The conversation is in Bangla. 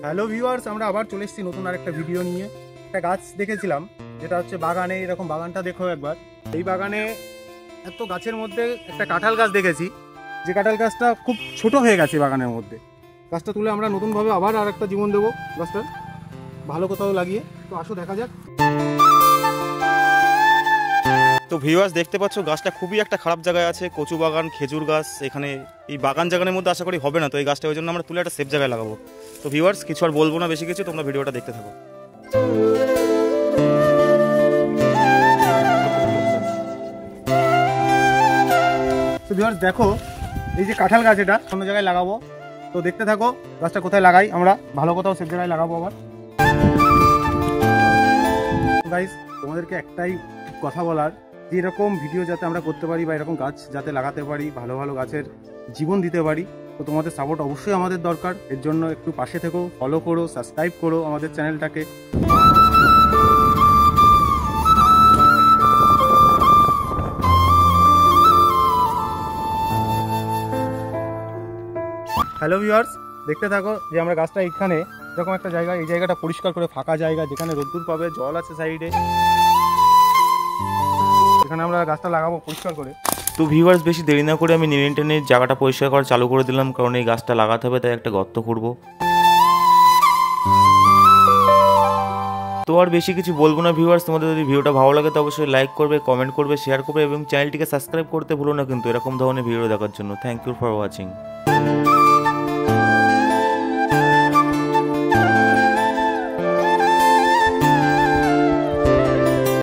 হ্যালো ভিউয়ার্স, আমরা আবার চলে এসেছি নতুন আরেকটা ভিডিও নিয়ে। একটা গাছ দেখেছিলাম যেটা হচ্ছে বাগানে, এরকম বাগানটা দেখো একবার। এই বাগানে এত গাছের মধ্যে একটা কাঁঠাল গাছ দেখেছি, যে কাঁঠাল গাছটা খুব ছোট হয়ে গেছে বাগানের মধ্যে। গাছটা তুলে আমরা নতুনভাবে আবার আর একটা জীবন দেবো গাছটার, ভালো কোথাও লাগিয়ে। তো আসো দেখা যাক। তো ভিউয়ার্স দেখতে পাচ্ছ গাছটা খুবই একটা খারাপ জায়গায় আছে, কচু বাগান, খেজুর গাছ। এখানে এই বাগান জাগানের মধ্যে আশা করি হবে না, তো এই গাছটা ওই জন্য আমরা তুলে একটা সেফ জায়গায় লাগাবো। তো ভিউয়ার্স কিছু আর বলবো না বেশি কিছু, তোমরা ভিডিওটা দেখতে থাকো। তো ভিউয়ার্স দেখো, এই যে কাঁঠাল গাছ, এটা অন্য জায়গায় লাগাবো। তো দেখতে থাকো গাছটা কোথায় লাগাই আমরা, ভালো কোথাও সেফ জায়গায় লাগাবো আবার। গাইস তোমাদেরকে একটাই কথা বলার, যে এরকম ভিডিও যাতে আমরা করতে পারি বা এরকম গাছ যাতে লাগাতে পারি, ভালো ভালো গাছের জীবন দিতে পারি, তো তোমাদের সাপোর্ট অবশ্যই আমাদের দরকার। এর জন্য একটু পাশে থেকো, ফলো করো, সাবস্ক্রাইব করো আমাদের চ্যানেলটাকে। হ্যালো ভিউয়ার্স, দেখতে থাকো যে আমরা গাছটা এখানে এরকম একটা জায়গা, এই জায়গাটা পরিষ্কার করে ফাঁকা জায়গা, যেখানে রোদ্দুর পাবে, জল আছে সাইডে, এখানে আমরা গাছটা লাগাবো পরিষ্কার করে। তো ভিউয়ার্স বেশি দেরি না করে আমি টেনে জায়গাটা পরিষ্কার করা চালু করে দিলাম, কারণ এই গাছটা লাগাতে হবে, তাই একটা গর্ত করবো। তো আর বেশি কিছু বলবো না ভিউয়ার্স, তোমাদের যদি ভিডিওটা ভালো লাগে তো অবশ্যই লাইক করবে, কমেন্ট করবে, শেয়ার করবে এবং চ্যানেলটিকে সাবস্ক্রাইব করতে ভুলো না কিন্তু এরকম ধরনের ভিডিও দেখার জন্য। Thank you for watching.